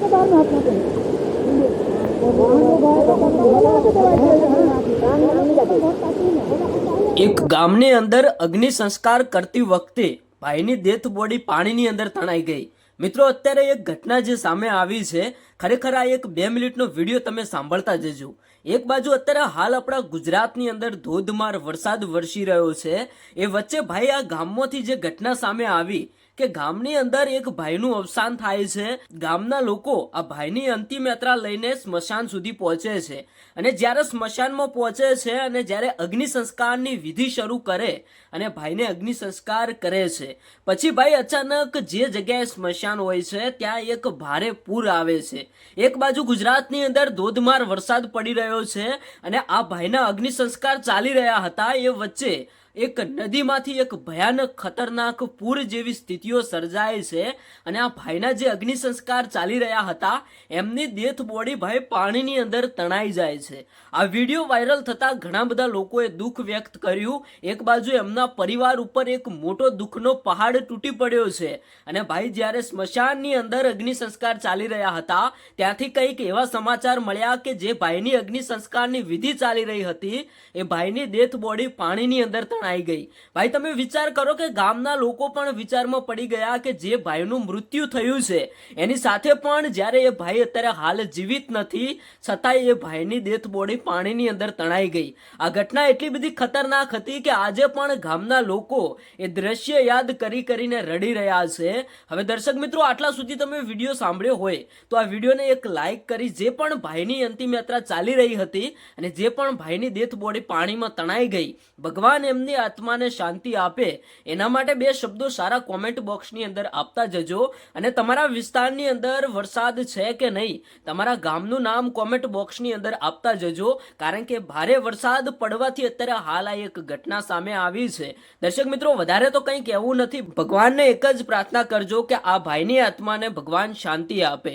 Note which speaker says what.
Speaker 1: એક ગામની અંદર અગ્નિ સંસ્કાર કરતી વખતે ભાઈની ડેથ બોડી પાણીની અંદર તણાઈ ગઈ। મિત્રો, અત્યારે એક ઘટના જે સામે આવી છે, ખરેખર આ એક 2 મિનિટનો વિડીયો તમે સાંભળતા જજો। એક બાજુ અત્યારે હાલ આપણા ગુજરાતની અંદર ધોધમાર વરસાદ વરસી રહ્યો છે, એ વચ્ચે ભાઈ આ ગામમાંથી જે ઘટના સામે આવી કે ગામની અંદર એક ભાઈનું અવસાન થાય છે। ગામના લોકો આ ભાઈની અંતિમ યાત્રા લઈને સ્મશાન સુધી પહોંચે છે અને જ્યારે સ્મશાનમાં પહોંચે છે અને જ્યારે અગ્નિ સંસ્કારની વિધિ શરૂ કરે અને ભાઈને અગ્નિ સંસ્કાર કરે છે, પછી ભાઈ અચાનક જે જગ્યાએ સ્મશાન હોય છે ત્યાં એક ભારે પૂર આવે છે। એક બાજુ ગુજરાતની અંદર ધોધમાર વરસાદ પડી રહ્યો છે અને આ ભાઈના અગ્નિ સંસ્કાર ચાલી રહ્યા હતા, એ વચ્ચે એક નદીમાંથી એક ભયાનક ખતરનાક પૂર જેવી સ્થિતિઓ સર્જાય છે અને આ ભાઈના જે અગ્નિ સંસ્કાર ચાલી રહ્યા હતા એમની ડેથ બોડી ભાઈ પાણીની અંદર તણાઈ જાય છે। આ વિડીયો વાયરલ થતા ઘણા બધા લોકોએ દુઃખ વ્યક્ત કર્યું। એક બાજુ એમના પરિવાર ઉપર એક મોટો દુઃખનો પહાડ તૂટી પડ્યો છે અને ભાઈ જ્યારે સ્મશાનની અંદર અગ્નિ સંસ્કાર ચાલી રહ્યા હતા ત્યાંથી કંઈક એવા સમાચાર મળ્યા કે જે ભાઈની અગ્નિ સંસ્કારની વિધિ ચાલી રહી હતી એ ભાઈની ડેથ બોડી પાણીની અંદર આવી ગઈ। ભાઈ તમે વિચાર કરો કે ગામના લોકો પણ વિચારમાં પડી ગયા કે જે ભાઈનું મૃત્યુ થયું છે એની સાથે પણ જ્યારે એ ભાઈ અત્યારે હાલ જીવિત નથી છતાંય એ ભાઈની ડેથ બોડી પાણીની અંદર તણાઈ ગઈ। આ ઘટના એટલી બધી ખતરનાક હતી કે આજે પણ ગામના લોકો એ દ્રશ્ય યાદ કરીને રડી રહ્યા છે। હવે દર્શક મિત્રો, આટલા સુધી તમે વિડીયો સાંભળ્યો હોય તો આ વિડીયોને એક લાઈક કરી જે પણ ભાઈની અંતિમ યાત્રા ચાલી રહી હતી અને જે પણ ભાઈની ડેથ બોડી પાણીમાં તણાઈ ગઈ, ભગવાન એમની આત્માને શાંતિ આપે એના માટે 2 શબ્દો સારા કોમેન્ટ બોક્સની અંદર આપતા જજો। અને તમારા વિસ્તારની અંદર વરસાદ છે કે નહીં, તમારા ગામનું નામ કોમેન્ટ બોક્સની અંદર આપતા જજો, કારણ કે ભારે વરસાદ પડવાથી અત્યારે હાલ આ એક ઘટના સામે આવી છે। દર્શક મિત્રો, વધારે તો કંઈ કહેવું નથી, ભગવાનને એક જ પ્રાર્થના કરજો કે આ ભાઈની આત્માને ભગવાન શાંતિ આપે।